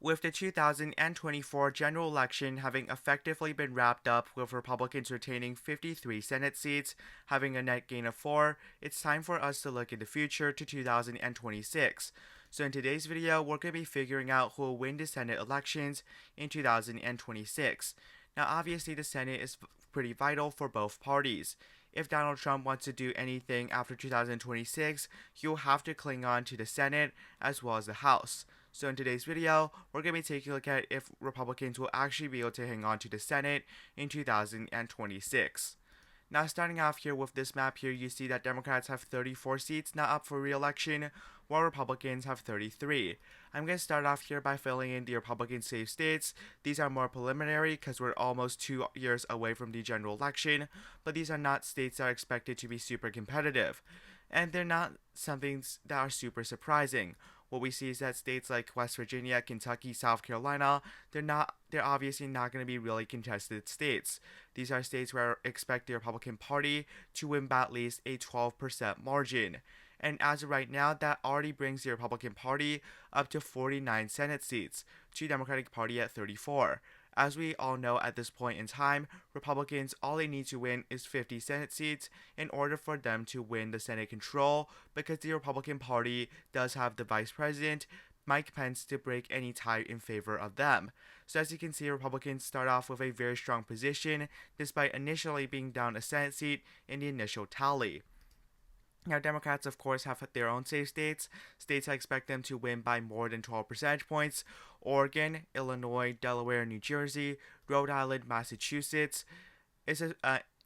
With the 2024 general election having effectively been wrapped up with Republicans retaining 53 Senate seats, having a net gain of 4, it's time for us to look in the future to 2026. So in today's video, we're going to be figuring out who will win the Senate elections in 2026. Now obviously the Senate is pretty vital for both parties. If Donald Trump wants to do anything after 2026, he'll have to cling on to the Senate as well as the House. So in today's video, we're going to be taking a look at if Republicans will actually be able to hang on to the Senate in 2026. Now starting off here with this map here, you see that Democrats have 34 seats not up for re-election, while Republicans have 33. I'm going to start off here by filling in the Republican safe states. These are more preliminary because we're almost 2 years away from the general election, but these are not states that are expected to be super competitive. And they're not something that are super surprising. What we see is that states like West Virginia, Kentucky, South Carolina, they're obviously not going to be really contested states. These are states where I expect the Republican Party to win by at least a 12% margin. And as of right now, that already brings the Republican Party up to 49 Senate seats, to the Democratic Party at 34. As we all know at this point in time, Republicans, all they need to win is 50 Senate seats in order for them to win the Senate control, because the Republican Party does have the Vice President, Mike Pence, to break any tie in favor of them. So as you can see, Republicans start off with a very strong position, despite initially being down a Senate seat in the initial tally. Now, Democrats, of course, have their own safe states. States I expect them to win by more than 12 percentage points: Oregon, Illinois, Delaware, New Jersey, Rhode Island, Massachusetts. Is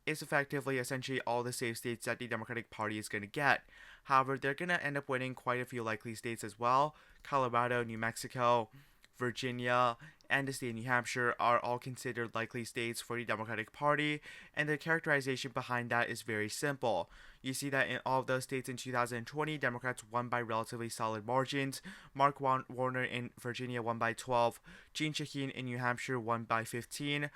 effectively essentially all the safe states that the Democratic Party is going to get. However, they're going to end up winning quite a few likely states as well. Colorado, New Mexico, Virginia, and the state of New Hampshire are all considered likely states for the Democratic Party, and the characterization behind that is very simple. You see that in all of those states in 2020, Democrats won by relatively solid margins. Mark Warner in Virginia won by 12, Jeanne Shaheen in New Hampshire won by 15,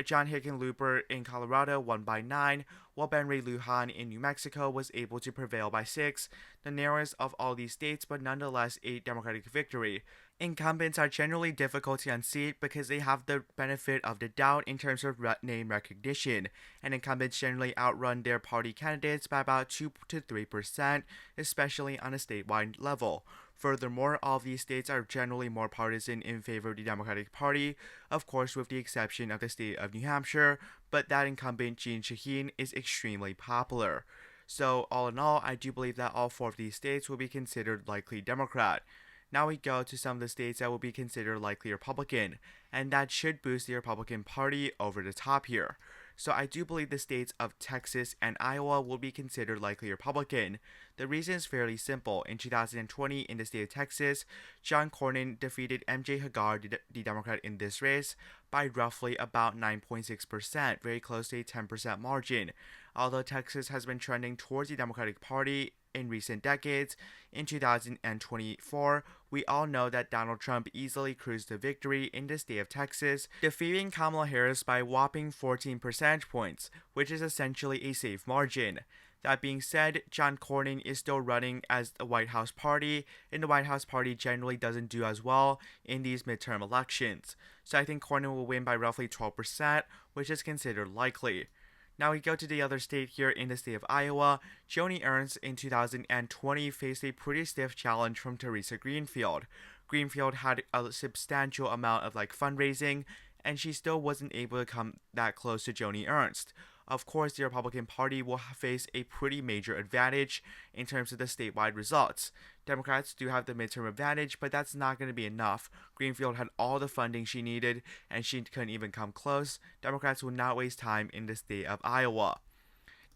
John Hickenlooper in Colorado won by 9, while Ben Ray Lujan in New Mexico was able to prevail by 6, the narrowest of all these states, but nonetheless a Democratic victory. Incumbents are generally difficult to unseat because they have the benefit of the doubt in terms of name recognition, and incumbents generally outrun their party candidates by about 2 to 3%, especially on a statewide level. Furthermore, all of these states are generally more partisan in favor of the Democratic Party, of course with the exception of the state of New Hampshire, but that incumbent Jeanne Shaheen is extremely popular. So all in all, I do believe that all 4 of these states will be considered likely Democrat. Now we go to some of the states that will be considered likely Republican, and that should boost the Republican Party over the top here. So I do believe the states of Texas and Iowa will be considered likely Republican. The reason is fairly simple. In 2020, in the state of Texas, John Cornyn defeated MJ Hagar, the Democrat in this race, by roughly about 9.6%, very close to a 10% margin. Although Texas has been trending towards the Democratic Party in recent decades, in 2024, we all know that Donald Trump easily cruised to victory in the state of Texas, defeating Kamala Harris by a whopping 14 percentage points, which is essentially a safe margin. That being said, John Cornyn is still running as the White House Party, and the White House Party generally doesn't do as well in these midterm elections. So I think Cornyn will win by roughly 12%, which is considered likely. Now we go to the other state here in the state of Iowa. Joni Ernst in 2020 faced a pretty stiff challenge from Teresa Greenfield. Greenfield had a substantial amount of fundraising, and she still wasn't able to come that close to Joni Ernst. Of course, the Republican Party will face a pretty major advantage in terms of the statewide results. Democrats do have the midterm advantage, but that's not going to be enough. Greenfield had all the funding she needed, and she couldn't even come close. Democrats will not waste time in the state of Iowa.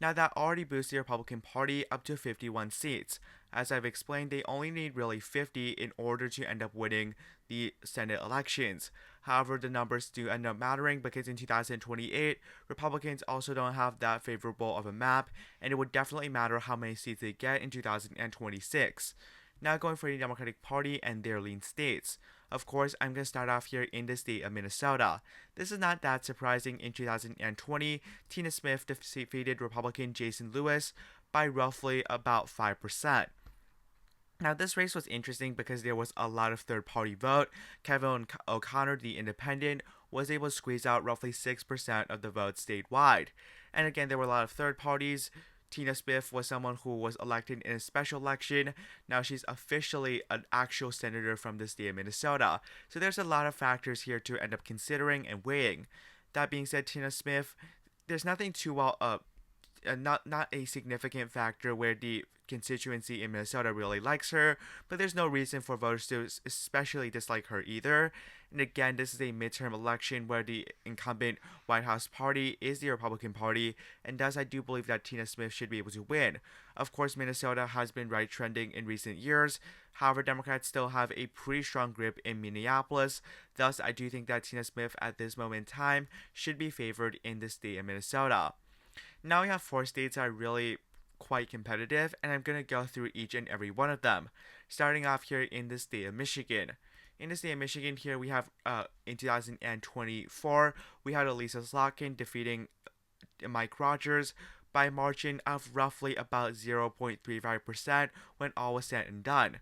Now that already boosts the Republican Party up to 51 seats. As I've explained, they only need really 50 in order to end up winning the Senate elections. However, the numbers do end up mattering because in 2028, Republicans also don't have that favorable of a map, and it would definitely matter how many seats they get in 2026. Now going for the Democratic Party and their lean states. Of course, I'm going to start off here in the state of Minnesota. This is not that surprising. In 2020, Tina Smith defeated Republican Jason Lewis by roughly about 5%. Now, this race was interesting because there was a lot of third-party vote. Kevin O'Connor, the independent, was able to squeeze out roughly 6% of the vote statewide. And again, there were a lot of third parties. Tina Smith was someone who was elected in a special election. Now she's officially an actual senator from the state of Minnesota. So there's a lot of factors here to end up considering and weighing. That being said, Tina Smith, there's nothing too well not a significant factor where the constituency in Minnesota really likes her, but there's no reason for voters to especially dislike her either. And again, this is a midterm election where the incumbent White House party is the Republican Party, and thus I do believe that Tina Smith should be able to win. Of course, Minnesota has been right trending in recent years. However, Democrats still have a pretty strong grip in Minneapolis. Thus, I do think that Tina Smith at this moment in time should be favored in the state of Minnesota. Now we have 4 states that are really quite competitive, and I'm going to go through each and every one of them. Starting off here in the state of Michigan. In the state of Michigan here, we have, in 2024, we had Elisa Slotkin defeating Mike Rogers by a margin of roughly about 0.35% when all was said and done.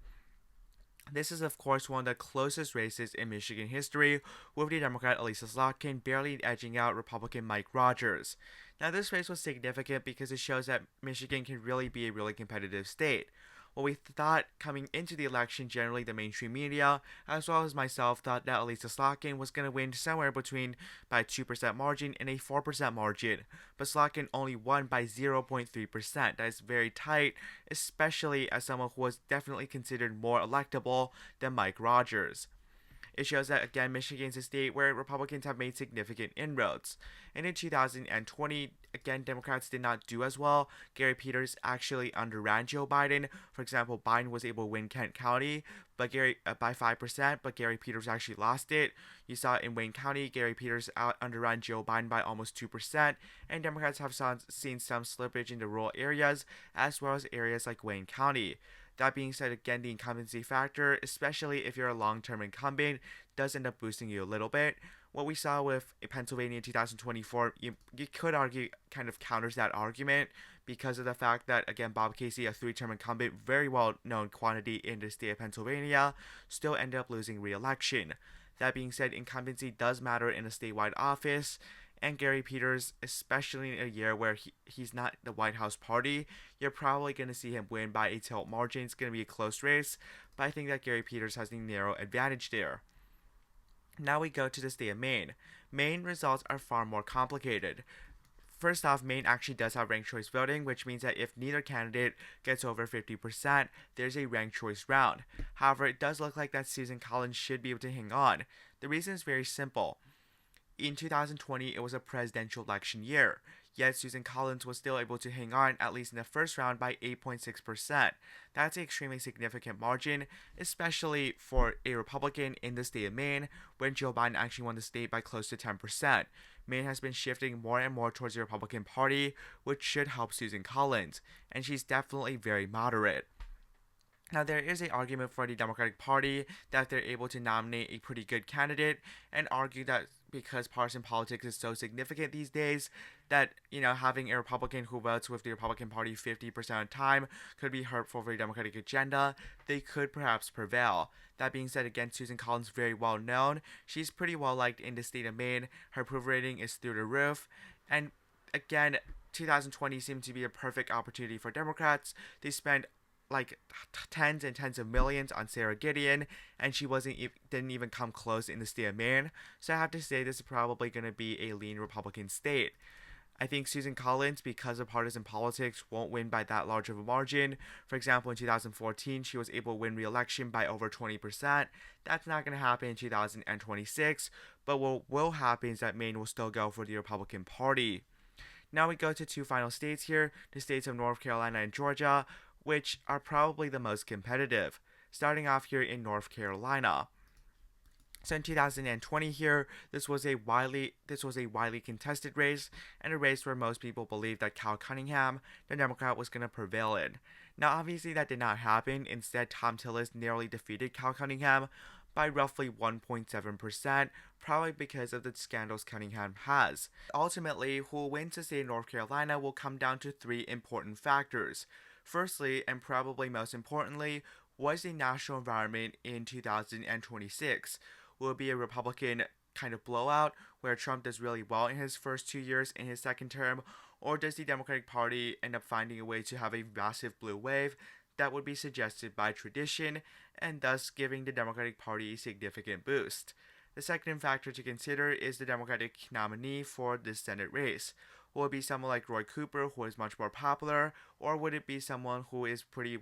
This is, of course, one of the closest races in Michigan history, with the Democrat Elisa Slotkin barely edging out Republican Mike Rogers. Now, this race was significant because it shows that Michigan can really be a really competitive state. What we thought coming into the election, generally the mainstream media, as well as myself, thought that Elisa Slotkin was going to win somewhere between by a 2% margin and a 4% margin. But Slotkin only won by 0.3%. That is very tight, especially as someone who was definitely considered more electable than Mike Rogers. It shows that, again, Michigan is a state where Republicans have made significant inroads. And in 2020, again, Democrats did not do as well. Gary Peters actually underran Joe Biden. For example, Biden was able to win Kent County by 5%, but Gary Peters actually lost it. You saw in Wayne County, Gary Peters underran Joe Biden by almost 2%, and Democrats have seen some slippage in the rural areas, as well as areas like Wayne County. That being said, again, the incumbency factor, especially if you're a long-term incumbent, does end up boosting you a little bit. What we saw with Pennsylvania in 2024, you could argue kind of counters that argument because of the fact that, again, Bob Casey, a 3-term incumbent, very well-known quantity in the state of Pennsylvania, still ended up losing re-election. That being said, incumbency does matter in a statewide office, and Gary Peters, especially in a year where he's not the White House party, you're probably going to see him win by a tilt margin. It's going to be a close race, but I think that Gary Peters has a narrow advantage there. Now we go to the state of Maine. Maine results are far more complicated. First off, Maine actually does have ranked choice voting, which means that if neither candidate gets over 50%, there's a ranked choice round. However, it does look like that Susan Collins should be able to hang on. The reason is very simple. In 2020, it was a presidential election year, yet Susan Collins was still able to hang on, at least in the first round, by 8.6%. That's an extremely significant margin, especially for a Republican in the state of Maine, when Joe Biden actually won the state by close to 10%. Maine has been shifting more and more towards the Republican Party, which should help Susan Collins, and she's definitely very moderate. Now, there is an argument for the Democratic Party that they're able to nominate a pretty good candidate and argue that because partisan politics is so significant these days that, having a Republican who votes with the Republican Party 50% of the time could be hurtful for the Democratic agenda. They could perhaps prevail. That being said, again, Susan Collins is very well known. She's pretty well liked in the state of Maine. Her approval rating is through the roof. And again, 2020 seemed to be a perfect opportunity for Democrats. They spent tens and tens of millions on Sarah Gideon, and she didn't even come close in the state of Maine. So I have to say this is probably going to be a lean Republican state. I think Susan Collins, because of partisan politics, won't win by that large of a margin. For example, in 2014, she was able to win re-election by over 20%. That's not going to happen in 2026, but what will happen is that Maine will still go for the Republican Party. Now we go to 2 final states here, the states of North Carolina and Georgia, which are probably the most competitive. Starting off here in North Carolina. So in 2020 here, this was a widely contested race, and a race where most people believed that Cal Cunningham, the Democrat, was going to prevail in. Now obviously that did not happen. Instead, Tom Tillis narrowly defeated Cal Cunningham by roughly 1.7%, probably because of the scandals Cunningham has. Ultimately, who wins the state of North Carolina will come down to 3 important factors. Firstly, and probably most importantly, what is the national environment in 2026? Will it be a Republican kind of blowout where Trump does really well in his first 2 years in his second term, or does the Democratic Party end up finding a way to have a massive blue wave that would be suggested by tradition and thus giving the Democratic Party a significant boost? The second factor to consider is the Democratic nominee for this Senate race. Will it be someone like Roy Cooper, who is much more popular, or would it be someone who is pretty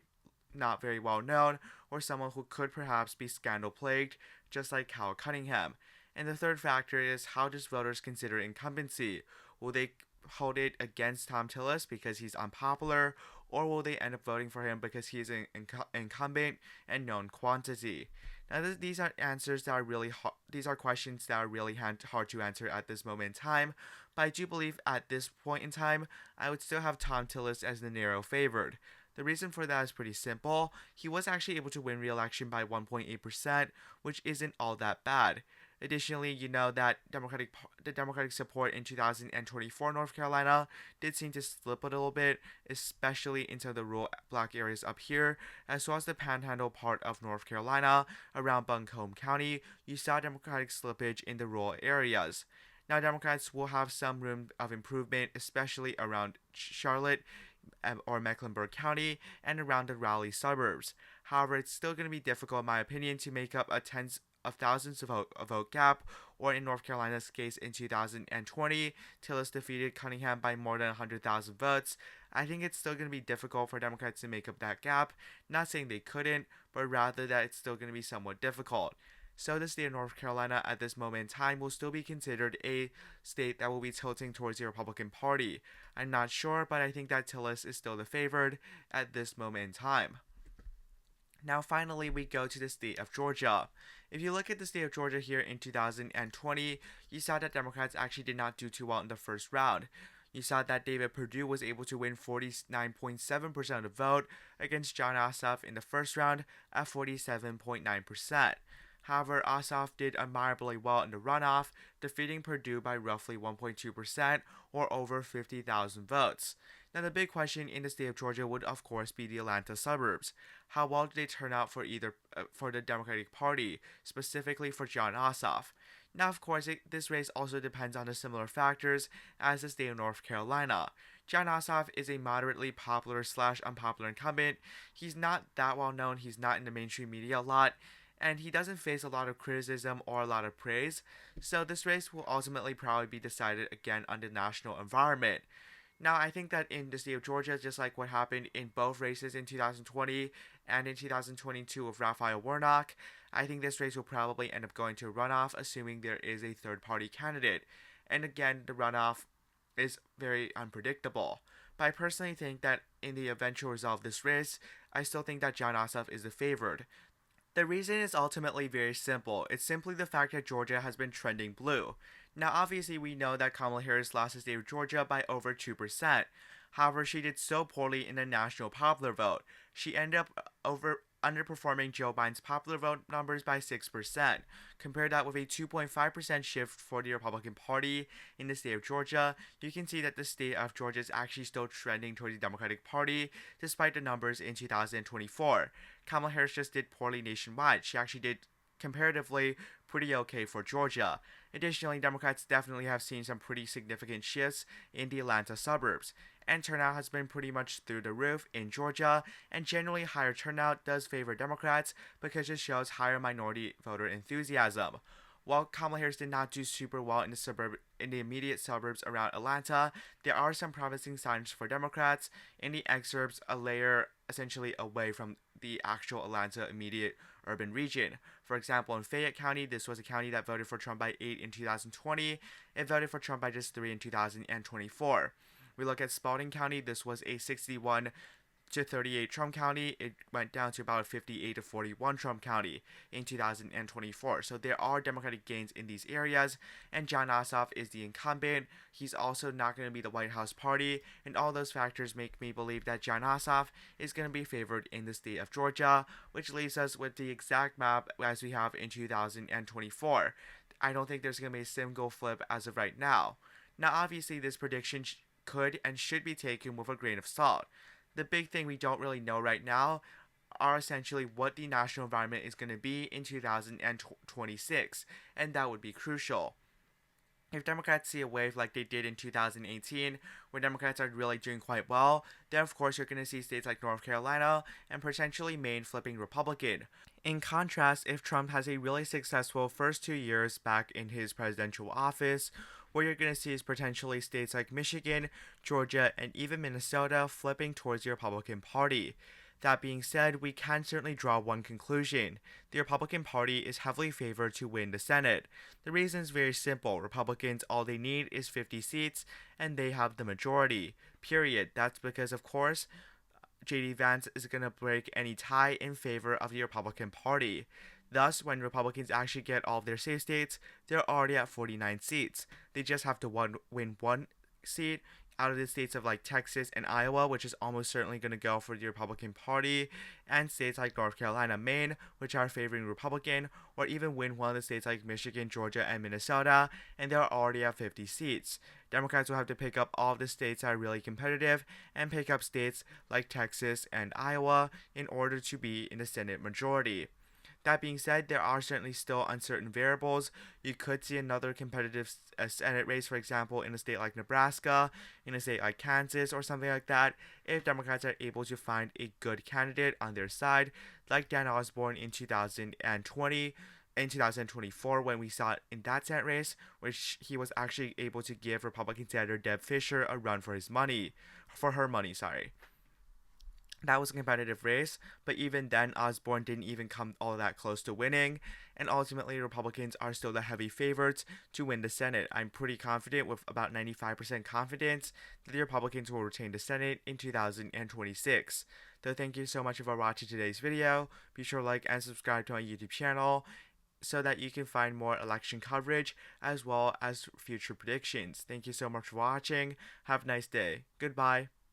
not very well known, or someone who could perhaps be scandal plagued, just like Cal Cunningham? And the third factor is, how does voters consider incumbency? Will they hold it against Thom Tillis because he's unpopular, or will they end up voting for him because he's an incumbent and known quantity? Now, these are answers that are really these are questions that are really hard to answer at this moment in time. But I do believe at this point in time, I would still have Thom Tillis as the narrow favored. The reason for that is pretty simple. He was actually able to win re-election by 1.8%, which isn't all that bad. Additionally, you know that the Democratic support in 2024 North Carolina did seem to slip a little bit, especially into the rural black areas up here, as well as the panhandle part of North Carolina around Buncombe County. You saw Democratic slippage in the rural areas. Now, Democrats will have some room of improvement, especially around Charlotte or Mecklenburg County and around the Raleigh suburbs. However, it's still going to be difficult, in my opinion, to make up a tens of thousands of vote gap, or in North Carolina's case in 2020, Tillis defeated Cunningham by more than 100,000 votes. I think it's still going to be difficult for Democrats to make up that gap. Not saying they couldn't, but rather that it's still going to be somewhat difficult. So the state of North Carolina at this moment in time will still be considered a state that will be tilting towards the Republican Party. I'm not sure, but I think that Tillis is still the favored at this moment in time. Now finally we go to the state of Georgia. If you look at the state of Georgia here in 2020, you saw that Democrats actually did not do too well in the first round. You saw that David Perdue was able to win 49.7% of the vote against Jon Ossoff in the first round at 47.9%. However, Ossoff did admirably well in the runoff, defeating Perdue by roughly 1.2% or over 50,000 votes. Now, the big question in the state of Georgia would, of course, be the Atlanta suburbs. How well did they turn out for for the Democratic Party, specifically for Jon Ossoff? Now, of course, this race also depends on the similar factors as the state of North Carolina. Jon Ossoff is a moderately popular / unpopular incumbent. He's not that well known. He's not in the mainstream media a lot, and he doesn't face a lot of criticism or a lot of praise. So this race will ultimately probably be decided again on the national environment. Now, I think that in the state of Georgia, just like what happened in both races in 2020 and in 2022 with Raphael Warnock, I think this race will probably end up going to a runoff, assuming there is a third-party candidate. And again, the runoff is very unpredictable. But I personally think that in the eventual result of this race, I still think that Jon Ossoff is the favored. The reason is ultimately very simple. It's simply the fact that Georgia has been trending blue. Now, obviously, we know that Kamala Harris lost the state of Georgia by over 2%. However, she did so poorly in the national popular vote. She ended up underperforming Joe Biden's popular vote numbers by 6%. Compare that with a 2.5% shift for the Republican Party in the state of Georgia, you can see that the state of Georgia is actually still trending towards the Democratic Party, despite the numbers in 2024. Kamala Harris just did poorly nationwide. She actually did comparatively pretty okay for Georgia. Additionally, Democrats definitely have seen some pretty significant shifts in the Atlanta suburbs, and turnout has been pretty much through the roof in Georgia, and generally higher turnout does favor Democrats because it shows higher minority voter enthusiasm. While Kamala Harris did not do super well in the immediate suburbs around Atlanta, there are some promising signs for Democrats in the exurbs a layer essentially away from the actual Atlanta immediate urban region. For example, in Fayette County, this was a county that voted for Trump by 8 in 2020. It voted for Trump by just 3 in 2024. We look at Spalding County, this was a 61 to 38 Trump County. It went down to about 58 to 41 Trump County in 2024. So there are Democratic gains in these areas, and Jon Ossoff is the incumbent. He's also not going to be the White House party, and all those factors make me believe that Jon Ossoff is going to be favored in the state of Georgia, which leaves us with the exact map as we have in 2024. I don't think there's going to be a single flip as of right now. Now, obviously, this prediction could and should be taken with a grain of salt. The big thing we don't really know right now are essentially what the national environment is going to be in 2026, and that would be crucial. If Democrats see a wave like they did in 2018, where Democrats are really doing quite well, then of course you're going to see states like North Carolina and potentially Maine flipping Republican. In contrast, if Trump has a really successful first 2 years back in his presidential office, what you're going to see is potentially states like Michigan, Georgia, and even Minnesota flipping towards the Republican Party. That being said, we can certainly draw one conclusion. The Republican Party is heavily favored to win the Senate. The reason is very simple. Republicans, all they need is 50 seats, and they have the majority. Period. That's because, of course, J.D. Vance is going to break any tie in favor of the Republican Party. Thus, when Republicans actually get all of their safe states, they're already at 49 seats. They just have to win one seat out of the states of like Texas and Iowa, which is almost certainly going to go for the Republican Party, and states like North Carolina, Maine, which are favoring Republican, or even win one of the states like Michigan, Georgia, and Minnesota, and they're already at 50 seats. Democrats will have to pick up all of the states that are really competitive and pick up states like Texas and Iowa in order to be in the Senate majority. That being said, there are certainly still uncertain variables. You could see another competitive Senate race, for example, in a state like Nebraska, in a state like Kansas, or something like that, if Democrats are able to find a good candidate on their side, like Dan Osborne in 2020. In 2024, when we saw it in that Senate race, which he was actually able to give Republican Senator Deb Fischer a run for her money. That was a competitive race, but even then, Osborne didn't even come all that close to winning, and ultimately, Republicans are still the heavy favorites to win the Senate. I'm pretty confident, with about 95% confidence, that the Republicans will retain the Senate in 2026. So thank you so much for watching today's video. Be sure to like and subscribe to my YouTube channel so that you can find more election coverage as well as future predictions. Thank you so much for watching. Have a nice day. Goodbye.